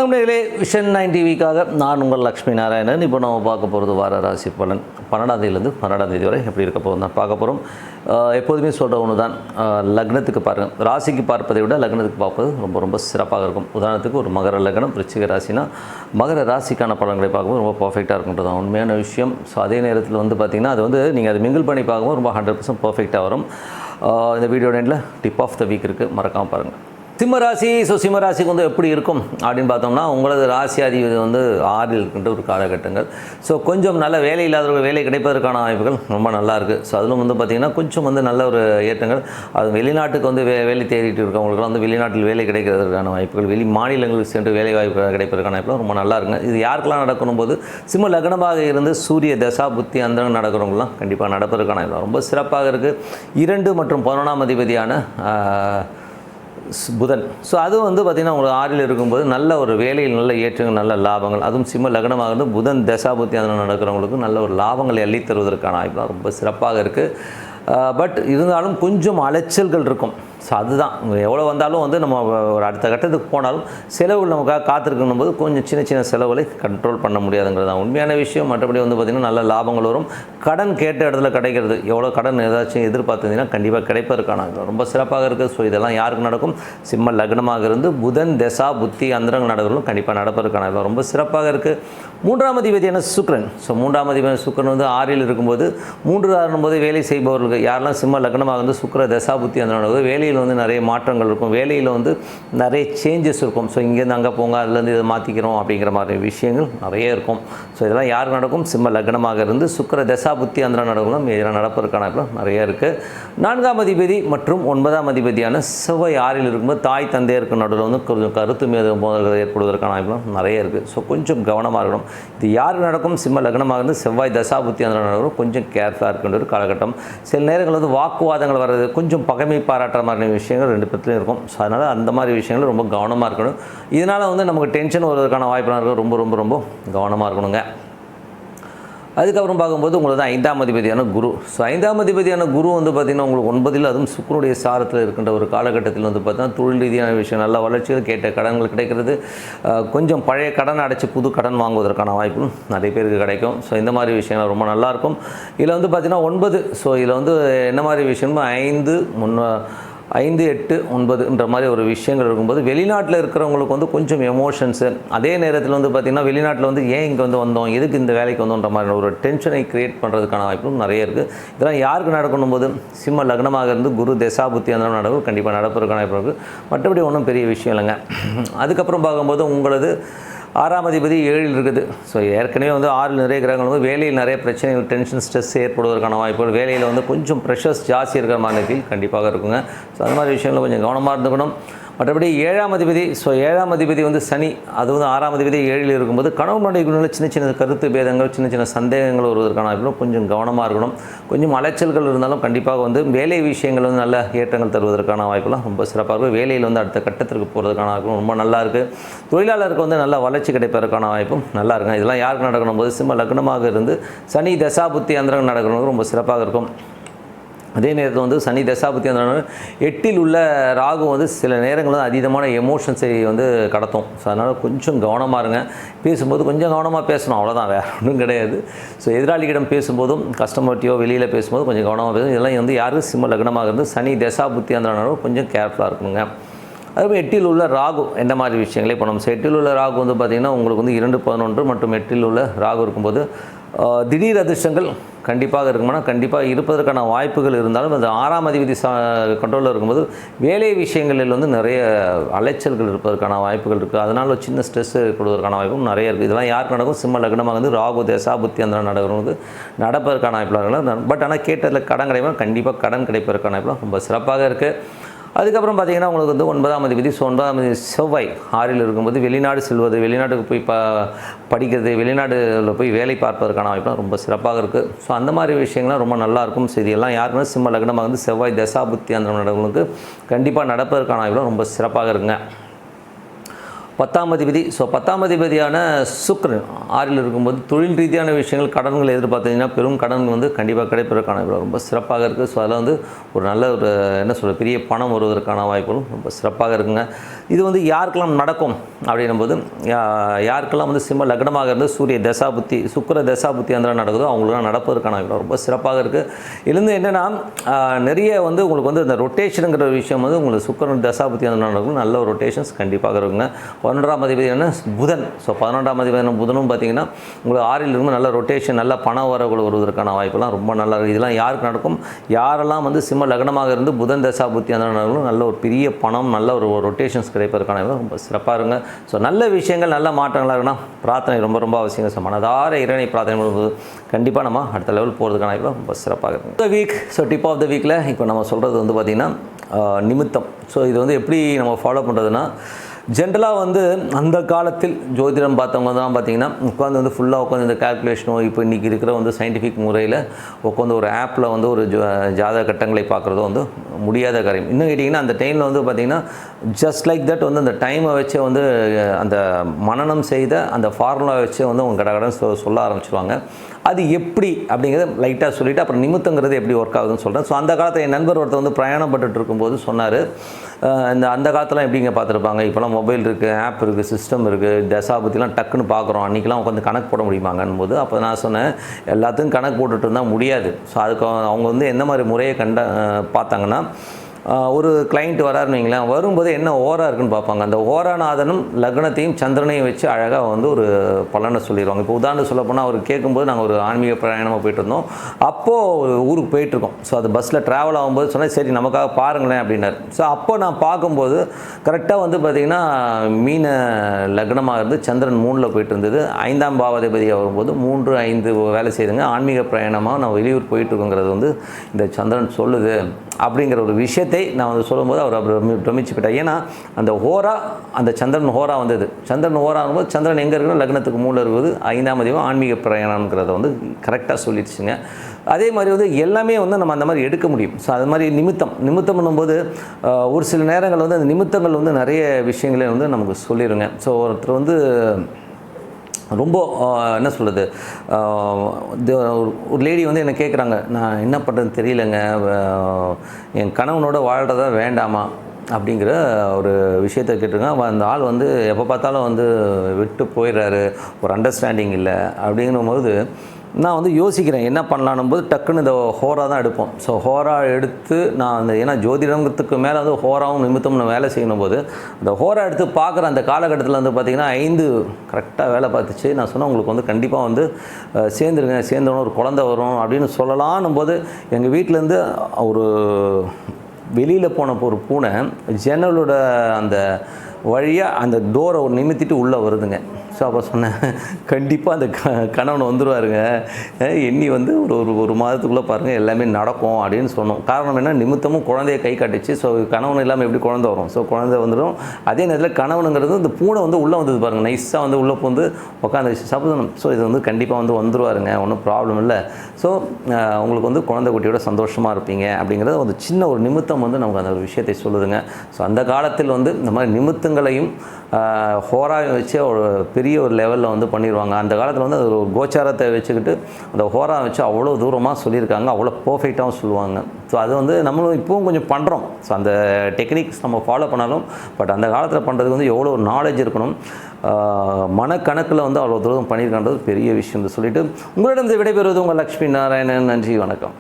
வணக்கம் நேயர்களே, விஷன் 9 டிவிக்காக நான் உங்கள் லக்ஷ்மி நாராயணன். இப்போ நம்ம பார்க்க போகிறது வார ராசி பலன் 12ஆம் தேதியிலேருந்து 12ஆம் தேதி வரை எப்படி இருக்க போகுது தான் பார்க்க போகிறோம். எப்போதுமே சொல்கிற ஒன்று தான், லக்னத்துக்கு பாருங்கள். ராசிக்கு பார்ப்பதை விட லக்னத்துக்கு பார்ப்பது ரொம்ப ரொம்ப சிறப்பாக இருக்கும். உதாரணத்துக்கு ஒரு மகர லக்னம், விருச்சிக ராசினா மகர ராசிக்கான பலன்களை பார்க்கும்போது ரொம்ப பர்ஃபெக்டாக இருக்குன்றது தான் உண்மையான விஷயம். ஸோ அதே நேரத்தில் பார்த்திங்கன்னா அது நீங்கள் அதை மிங்கிள் பண்ணி பார்க்கும்போது ரொம்ப 100% பர்ஃபெக்டாக வரும். இந்த வீடியோ எண்டில் டிப் ஆஃப் த வீக் இருக்குது, மறக்காமல் பாருங்கள். சிம்மராசி. ஸோ சிம்மராசிக்கு எப்படி இருக்கும் அப்படின்னு பார்த்தோம்னா, உங்களது ராசி அதிபதி 6 இருக்கின்ற ஒரு காலகட்டங்கள். ஸோ கொஞ்சம் நல்ல வேலை இல்லாதவர்கள் வேலை கிடைப்பதற்கான வாய்ப்புகள் ரொம்ப நல்லா இருக்குது. ஸோ அதிலும் பார்த்திங்கன்னா கொஞ்சம் நல்ல ஒரு ஏற்றங்கள். அது வெளிநாட்டுக்கு வேலை தேடிட்டு இருக்கவங்களுக்குலாம் வெளிநாட்டில் வேலை கிடைக்கிறதுக்கான வாய்ப்புகள், வெளி மாநிலங்களுக்கு சென்று வேலை வாய்ப்பு கிடைப்பதற்கான வாய்ப்புகள் ரொம்ப நல்லா இருக்குங்க. இது யாருக்கெல்லாம் நடக்கணும் போது சிம்ம லக்னமாக இருந்து சூரிய தசா புத்தி அந்த நடக்கிறவங்களாம் கண்டிப்பாக நடப்பதற்கான வாய்ப்பு ரொம்ப சிறப்பாக இருக்குது. 2 மற்றும் 11ஆம் அதிபதியான புதன். ஸோ அது பார்த்திங்கன்னா உங்களுக்கு 6 இருக்கும்போது நல்ல ஒரு வேலையில் நல்ல ஏற்றங்கள், நல்ல லாபங்கள். அதுவும் சிம்ம லக்னமாக இருந்து புதன் தசாபுத்தி அதில் நடக்கிறவங்களுக்கு நல்ல ஒரு லாபங்களை அள்ளி தருவதற்கான வாய்ப்பு ரொம்ப சிறப்பாக இருக்குது. பட் இருந்தாலும் கொஞ்சம் அலைச்சல்கள் இருக்கும். ஸோ அதுதான், எவ்வளோ வந்தாலும் நம்ம ஒரு அடுத்த கட்டத்துக்கு போனாலும் செலவுகள் நமக்காக காத்திருக்கணும் போது கொஞ்சம் சின்ன சின்ன செலவுகளை கண்ட்ரோல் பண்ண முடியாதுங்கிறது தான் உண்மையான விஷயம். மற்றபடி பார்த்திங்கன்னா நல்ல லாபங்கள் வரும். கடன் கேட்ட இடத்துல கிடைக்கிறது, எவ்வளோ கடன் ஏதாச்சும் எதிர்பார்த்தீங்கன்னா கண்டிப்பாக கிடைப்பதற்கான ரொம்ப சிறப்பாக இருக்குது. ஸோ இதெல்லாம் யாருக்கு நடக்கும்? சிம்ம லக்னமாக இருந்து புதன் தசா புத்தி அந்தரங்கள் நடக்கிறதும் கண்டிப்பாக நடப்பதற்கான ரொம்ப சிறப்பாக இருக்குது. 3ஆம் அதிபதியான சுக்கிரன். ஸோ 3ஆம் அதிபதியான சுக்கிரன் 6 இருக்கும்போது 3 ஆறும்போது வேலை செய்பவர்களுக்கு யாரெல்லாம் சிம்ம லக்னமாக இருந்து சுக்கிர தசா புத்தி அந்த நடக்குது, வேலையில் நிறைய மாற்றங்கள் இருக்கும், வேலையில் நிறைய சேஞ்சஸ் இருக்கும். ஸோ இங்கேருந்து அங்கே போங்க, அதுலேருந்து இதை மாற்றிக்கிறோம் அப்படிங்கிற மாதிரி விஷயங்கள் நிறைய இருக்கும். ஸோ இதெல்லாம் யாருக்கு நடக்கும்? சிம்ம லக்னமாக இருந்து சுக்கிர தசா புத்தி அந்த நடக்கணும், இதெல்லாம் நடப்பதற்கான நிறைய இருக்குது. 4ஆம் அதிபதி மற்றும் 9ஆம் அதிபதியான செவ்வாய் 6 இருக்கும்போது தாய் தந்தையருக்கு நடுவில் கொஞ்சம் கருத்து மோதல்கள் ஏற்படுவதற்கான வாய்ப்புகளும் நிறைய இருக்குது. ஸோ கொஞ்சம் கவனமாக இருக்கணும். இது யாருக்கு நடக்கும்? சிம்ம லக்னமாக இருந்து செவ்வாய் தசா புத்தி அந்த நடக்கும், கொஞ்சம் கேர்ஃபுல்லாக இருக்கின்ற ஒரு காலகட்டம். சில நேரங்கள் வாக்குவாதங்கள் வர்றது, கொஞ்சம் பகைமை பாராட்டுற மாதிரி விஷயங்கள் 2 பேர்த்துலையும் இருக்கும். ஸோ அதனால் அந்த மாதிரி விஷயங்கள் ரொம்ப கவனமாக இருக்கணும். இதனால் நமக்கு டென்ஷன் வருவதற்கான வாய்ப்புலாம் இருக்கும். ரொம்ப ரொம்ப ரொம்ப கவனமாக இருக்கணுங்க. அதுக்கப்புறம் பார்க்கும்போது உங்களுக்கு 5ஆம் அதிபதியான குரு. ஸோ 5ஆம் அதிபதியான குரு பார்த்திங்கன்னா உங்களுக்கு 9 அதுவும் சுக்கிரனுடைய சாரத்தில் இருக்கின்ற ஒரு காலகட்டத்தில் பார்த்தீங்கன்னா தொழில் ரீதியான விஷயம், நல்ல வளர்ச்சிகள், கேட்ட கடன்கள் கிடைக்கிறது, கொஞ்சம் பழைய கடன் அடைச்சி புது கடன் வாங்குவதற்கான வாய்ப்பும் நிறைய பேருக்கு கிடைக்கும். ஸோ இந்த மாதிரி விஷயங்கள் ரொம்ப நல்லாயிருக்கும். இதில் பார்த்திங்கன்னா 9. ஸோ இதில் என்ன மாதிரி விஷயமோ 5, 8, 9ன்ற மாதிரி ஒரு விஷயங்கள் இருக்கும்போது வெளிநாட்டில் இருக்கிறவங்களுக்கு கொஞ்சம் எமோஷன்ஸு, அதே நேரத்தில் பார்த்திங்கன்னா வெளிநாட்டில் ஏன் இங்கே வந்தோம், எதுக்கு இந்த வேலைக்கு வந்தோன்ற மாதிரி ஒரு டென்ஷனை க்ரியேட் பண்ணுறதுக்கான வாய்ப்பும் நிறைய இருக்குது. இதெல்லாம் யாருக்கு நடக்கணும் போது? சிம்ம லக்னமாக இருந்து குரு தசாபுத்தி அந்த நடக்கும், கண்டிப்பாக நடப்பதற்கான வாய்ப்பு இருக்குது. மற்றபடி ஒன்றும் பெரிய விஷயம் இல்லைங்க. அதுக்கப்புறம் பார்க்கும்போது உங்களது 6ஆம் அதிபதி 7 இருக்குது. ஸோ ஏற்கனவே 6 நிறைய கிரகங்கள் வேலையில் நிறைய பிரச்சனைகள், டென்ஷன், ஸ்ட்ரெஸ் ஏற்படுவதற்கான வாய்ப்புகள், வேலையில் கொஞ்சம் ப்ரெஷர்ஸ் ஜாஸ்தி இருக்கிற மாதிரி கண்டிப்பாக இருக்குங்க. ஸோ அந்த மாதிரி விஷயங்கள் கொஞ்சம் கவனமாக இருந்துக்கணும். மற்றபடி 7ஆம் அதிபதி. ஸோ 7ஆம் அதிபதி சனி, அது 6ஆம் அதிபதி 7 இருக்கும்போது கணவன் மனைவிக்குள்ள சின்ன சின்ன கருத்து பேதங்கள், சின்ன சின்ன சந்தேகங்கள் வருவதற்கான வாய்ப்புகளும் கொஞ்சம் கவனமாக இருக்கணும். கொஞ்சம் அலைச்சல்கள் இருந்தாலும் கண்டிப்பாக வேலை விஷயங்கள் நல்ல ஏற்றங்கள் தருவதற்கான வாய்ப்புலாம் ரொம்ப சிறப்பாக இருக்கும். வேலையில் அடுத்த கட்டத்திற்கு போகிறதுக்கான வாய்ப்பும் ரொம்ப நல்லா இருக்குது. தொழிலாளருக்கு நல்ல வளர்ச்சி கிடைப்பதற்கான வாய்ப்பும் நல்லா இருக்குங்க. இதெல்லாம் யாருக்கு நடக்கணும் போது? சிம்ம லக்னமாக இருந்து சனி தசா புத்தி அந்தரங்கள் நடக்கணும், ரொம்ப சிறப்பாக இருக்கும். அதே நேரத்தில் சனி தசாபுத்தி அந்த 8 உள்ள ராகு சில நேரங்கள் அதீதமான எமோஷன்ஸை கடத்தும். ஸோ அதனால் கொஞ்சம் கவனமாக இருங்க. பேசும்போது கொஞ்சம் கவனமாக பேசணும், அவ்வளோதான், வேறு ஒன்றும் கிடையாது. ஸோ எதிராளிகளிடம் பேசும்போதும் கஸ்டமர்ட்டியோ வெளியில் பேசும்போது கொஞ்சம் கவனமாக பேசணும். இதெல்லாம் யாரும் சிம்ம லக்னமாக இருந்து சனி தசாபுத்தி அந்த கொஞ்சம் கேர்ஃபுல்லாக இருக்கணுங்க. அதுமாதிரி 8 உள்ள ராகு எந்த மாதிரி விஷயங்களே பண்ணணும். ஸோ 8 உள்ள ராகு பார்த்திங்கன்னா உங்களுக்கு 2, 11 மற்றும் 8 உள்ள ராகு இருக்கும்போது திடீர் அதிர்ஷ்டங்கள் கண்டிப்பாக இருக்குமானா கண்டிப்பாக இருப்பதற்கான வாய்ப்புகள் இருந்தாலும் அந்த 6ஆம் அதிபதி கண்ட்ரோலில் இருக்கும்போது வேலை விஷயங்களில் நிறைய அலைச்சல்கள் இருப்பதற்கான வாய்ப்புகள் இருக்குது. அதனால் ஒரு சின்ன ஸ்ட்ரெஸ் கொடுவதற்கான வாய்ப்பும் நிறைய இருக்குது. இதெல்லாம் யாருக்கு நடக்கும்? சிம்ம லக்னமாக ராகு தசா புத்தி அந்த நடக்கிறவங்க நடப்பதற்கான வாய்ப்புகள். பட் ஆனால் கேட்டதில் கடன் கிடைக்கும், கண்டிப்பாக கடன் கிடைப்பதற்கான வாய்ப்புலாம் ரொம்ப சிறப்பாக இருக்குது. அதுக்கப்புறம் பார்த்திங்கன்னா உங்களுக்கு 9ஆம் அதிபதி. ஸோ 9ஆம் அதிபதி செவ்வாய் 6 இருக்கும்போது வெளிநாடு செல்வது, வெளிநாட்டுக்கு போய் படிக்கிறது, வெளிநாட்டில் போய் வேலை பார்ப்பதற்கான வாய்ப்புலாம் ரொம்ப சிறப்பாக இருக்குது. ஸோ அந்த மாதிரி விஷயங்கள்லாம் ரொம்ப நல்லாயிருக்கும். இதெல்லாம் யாருக்குன்னா சிம்ம லக்னமாக செவ்வாய் தசாபுத்தி அந்த நடவங்களுக்கு கண்டிப்பாக நடப்பதற்கான வாய்ப்புலாம் ரொம்ப சிறப்பாக இருக்குங்க. 10ஆம் அதிபதி. ஸோ 10ஆம் அதிபதியான சுக்கிரன் 6ல் இருக்கும்போது தொழில் ரீதியான விஷயங்கள், கடன்கள் எதிர்பார்த்தீங்கன்னா பெரும் கடன்கள் வந்து கண்டிப்பாக கிடைப்பதற்கான ரொம்ப சிறப்பாக இருக்குது. ஸோ அதில் வந்து ஒரு நல்ல ஒரு என்ன சொல்கிற பெரிய பணம் வருவதற்கான வாய்ப்புகளும் ரொம்ப சிறப்பாக இருக்குங்க. இது வந்து யாருக்கெல்லாம் நடக்கும் அப்படின்னும்போது, யாருக்கெல்லாம் வந்து சிம்ம லக்னமாக இருந்து சூரிய தசாபுத்தி சுக்கிர தசாபுத்தி அந்த நடக்குதோ அவங்களுக்குலாம் நடப்பதற்கான வாய்ப்பு ரொம்ப சிறப்பாக இருக்குது. இதுலேருந்து என்னென்னா நிறைய வந்து உங்களுக்கு வந்து இந்த ரொட்டேஷனுங்கிற விஷயம் வந்து உங்களுக்கு சுக்கிரன் தசாபுத்தி அந்த நடக்கும், நல்ல ஒரு ரொட்டேஷன்ஸ் கண்டிப்பாக இருக்குங்க. 11ஆம் அதிபதி என்ன புதன். ஸோ 11ஆம் அதிபதி புதனும் பார்த்தீங்கன்னா உங்களுக்கு 6ல் இருக்கும், நல்ல ரொட்டேஷன், நல்ல பண வரவுகள் வருவதற்கான வாய்ப்பெல்லாம் ரொம்ப நல்லா இருக்குது. இதெல்லாம் யாருக்கு நடக்கும்? யாரெல்லாம் வந்து சிம்ம லக்னமாக இருந்து புதன் தசாபுத்தி அந்த நடக்கும் நல்ல ஒரு பெரிய பணம், நல்ல ஒரு ரொட்டேஷன்ஸ் கிடைப்பதற்கான ரொம்ப சிறப்பாக இருங்க. ஸோ நல்ல விஷயங்கள், நல்ல மாற்றங்களாக இருக்குன்னா பிரார்த்தனை ரொம்ப ரொம்ப அவசியம். ஸோ மனதார இறைவனை பிரார்த்தனை பண்ணும்போது கண்டிப்பாக நம்ம அடுத்த லெவல் போகிறதுக்கான வாய்ப்பு ரொம்ப சிறப்பாக இருக்கும். இந்த week so tip of the வீக்கில் இப்போ நம்ம சொல்கிறது வந்து பார்த்திங்கன்னா நிமித்தம். ஸோ இது வந்து எப்படி நம்ம ஃபாலோ பண்ணுறதுன்னா, ஜென்ரலாக வந்து அந்த காலத்தில் ஜோதிடம் பார்த்தவங்க தான் பார்த்திங்கன்னா உட்காந்து வந்து ஃபுல்லாக உட்காந்து இந்த கால்குலேஷனோ இப்போ இன்றைக்கி இருக்கிற வந்து சயின்டிஃபிக் முறையில் உட்காந்து ஒரு ஆப்பில் வந்து ஒரு ஜாதக கட்டங்களை பார்க்குறதோ வந்து முடியாத காரியம். இன்னும் கேட்டிங்கன்னா அந்த டைமில் வந்து பார்த்திங்கன்னா ஜஸ்ட் லைக் தட் வந்து அந்த டைமை வச்சே வந்து அந்த மனனம் செய்த அந்த ஃபார்முலா வச்சே வந்து அவங்க கடகடன் சொல்ல ஆரம்பிச்சிருவாங்க. அது எப்படி அப்படிங்கிறத லைட்டாக சொல்லிவிட்டு அப்புறம் நிமித்தங்கிறது எப்படி ஒர்க் ஆகுதுன்னு சொல்கிறேன். ஸோ அந்த காலத்தில் என் நண்பர் ஒருத்தர் வந்து பிரயாணப்பட்டு இருக்கும்போது சொன்னார், அந்த காலத்தில் எப்படிங்க பார்த்துருப்பாங்க, இப்போலாம் மொபைல் இருக்குது, ஆப் இருக்குது, சிஸ்டம் இருக்குது, தசாபுத்திலாம் டக்குன்னு பார்க்குறோம், அன்றைக்கெலாம் உட்காந்து கணக்கு போட முடியுமாங்கன்னு போது அப்போ நான் சொன்னேன், எல்லாத்துக்கும் கணக்கு போட்டுட்டு இருந்தால் முடியாது. ஸோ அதுக்கு அவங்க வந்து எந்த மாதிரி முறையை பார்த்தாங்கன்னா, ஒரு கிளைண்ட் வராருன்னு வைங்களேன், வரும்போது என்ன ஓரா இருக்குன்னு பார்ப்பாங்க. அந்த ஓராநாதனும் லக்னத்தையும் சந்திரனையும் வச்சு அழகாக வந்து ஒரு பலனை சொல்லிடுவாங்க. இப்போ உதாரணம் சொல்ல போனால் அவர் கேட்கும்போது நாங்கள் ஒரு ஆன்மீக பிரயாணமாக போயிட்டு இருந்தோம், அப்போது ஒரு ஊருக்கு போயிட்டுருக்கோம். ஸோ அது பஸ்ஸில் ட்ராவல் ஆகும்போது சொன்னால் சரி நமக்காக பாருங்களேன் அப்படின்னாரு. ஸோ அப்போ நான் பார்க்கும்போது கரெக்டாக வந்து பார்த்திங்கன்னா மீன லக்னமாக இருந்து சந்திரன் 3ல் போயிட்டு இருந்தது. 5ஆம் பாவாதிபதியாக வரும்போது 3, 5 வேலை செய்துங்க. ஆன்மீக பிரயாணமாக நான் வெளியூர் போயிட்டுருக்கோங்கிறது வந்து இந்த சந்திரன் சொல்லுது அப்படிங்கிற ஒரு விஷயத்தை நான் வந்து சொல்லும்போது அவர் பிரமிச்சுக்கிட்டார். ஏன்னா அந்த ஹோரா, அந்த சந்திரன் ஹோரா வந்தது. சந்திரன் ஹோரா ஆகும்போது சந்திரன் எங்கே இருக்கணும், லக்னத்துக்கு 3ல் இருக்குது, 5ஆம் அதிபதி ஆன்மீக பிரயாணம்ங்கிறத வந்து கரெக்டாக சொல்லிடுச்சுங்க. அதே மாதிரி வந்து எல்லாமே வந்து நம்ம அந்த மாதிரி எடுக்க முடியும். ஸோ அது மாதிரி நிமித்தம் பண்ணும்போது ஒரு சில நேரங்கள் வந்து அந்த நிமித்தங்கள் வந்து நிறைய விஷயங்களே வந்து நமக்கு சொல்லிடுங்க. ஸோ ஒருத்தர் வந்து ரொம்ப என்ன சொல்கிறது, ஒரு லேடி வந்து என்னை கேட்குறாங்க, நான் என்ன பண்ணுறதுன்னு தெரியலைங்க, என் கணவனோட வாழ்கிறதா வேண்டாமா அப்படிங்கிற ஒரு விஷயத்தை கேட்டிருக்காங்க. அந்த ஆள் வந்து எப்போ பார்த்தாலும் வந்து விட்டு போயிடுறாரு, ஒரு அண்டர்ஸ்டாண்டிங் இல்லை அப்படிங்கும்போது நான் வந்து யோசிக்கிறேன் என்ன பண்ணலான்னும் போது டக்குன்னு இந்த ஹோரா தான் எடுப்போம். ஸோ ஹோரா எடுத்து நான் அந்த ஏன்னா ஜோதிடத்துக்கு மேலே வந்து ஹோராவும் நிமித்தமும் வேலை செய்யணும் போது அந்த ஹோரா எடுத்து பார்க்குற அந்த காலகட்டத்தில் வந்து பார்த்திங்கன்னா 5 கரெக்டாக வேலை பார்த்துச்சு. நான் சொன்னேன் உங்களுக்கு வந்து கண்டிப்பாக வந்து சேர்ந்தவொன்னே ஒரு குழந்தை வரும் அப்படின்னு சொல்லலான்னும் போது எங்கள் வீட்டிலேருந்து ஒரு வெளியில் போன ஒரு பூனை ஜன்னலோட அந்த வழியாக அந்த டோரை நிமித்திட்டு உள்ளே வருதுங்க. ஸோ அப்போ சொன்னேன் கண்டிப்பாக அந்த கணவன் வந்துடுவாருங்க, எண்ணி வந்து ஒரு மாதத்துக்குள்ளே பாருங்கள் எல்லாமே நடக்கும் அப்படின்னு சொன்னோம். காரணம் என்ன, நிமித்தமும் குழந்தைய கை காட்டுச்சு. ஸோ கணவன் இல்லாமல் எப்படி குழந்தை வரும்? ஸோ குழந்தை வந்துடும். அதே நேரத்தில் கணவனுங்கிறது இந்த பூனை வந்து உள்ளே வந்தது பாருங்கள், நைஸாக வந்து உள்ளே வந்து உட்காந்துச்சு சப்போஸ். ஸோ இது வந்து கண்டிப்பாக வந்து வந்துடுவாருங்க, ஒன்றும் ப்ராப்ளம் இல்லை. ஸோ உங்களுக்கு வந்து குழந்தை குட்டியோட சந்தோஷமாக இருப்பீங்க அப்படிங்கிறது ஒரு சின்ன ஒரு நிமித்தம் வந்து நமக்கு அந்த ஒரு விஷயத்தை சொல்லுதுங்க. ஸோ அந்த காலத்தில் வந்து இந்த மாதிரி நிமித்தங்களையும் ஹோராவை வச்சு ஒரு பெரிய ஒரு லெவலில் வந்து பண்ணிடுவாங்க. அந்த காலத்தில் வந்து ஒரு கோச்சாரத்தை வச்சுக்கிட்டு அந்த ஹோரா வச்சு அவ்வளோ தூரமாக சொல்லியிருக்காங்க, அவ்வளோ பர்ஃபெக்டாகவும் சொல்லுவாங்க. ஸோ அது வந்து நம்மளும் இப்போவும் கொஞ்சம் பண்ணுறோம். ஸோ அந்த டெக்னிக்ஸ் நம்ம ஃபாலோ பண்ணாலும் பட் அந்த காலத்தில் பண்ணுறதுக்கு வந்து எவ்வளோ ஒரு நாலேஜ் இருக்கணும், மனக்கணக்கில் வந்து அவ்வளோ தூரம் பண்ணியிருக்கான்றது பெரிய விஷயம் சொல்லிவிட்டு உங்களிடம் விடைபெறுவது உங்கள் லக்ஷ்மி நாராயணன். நன்றி, வணக்கம்.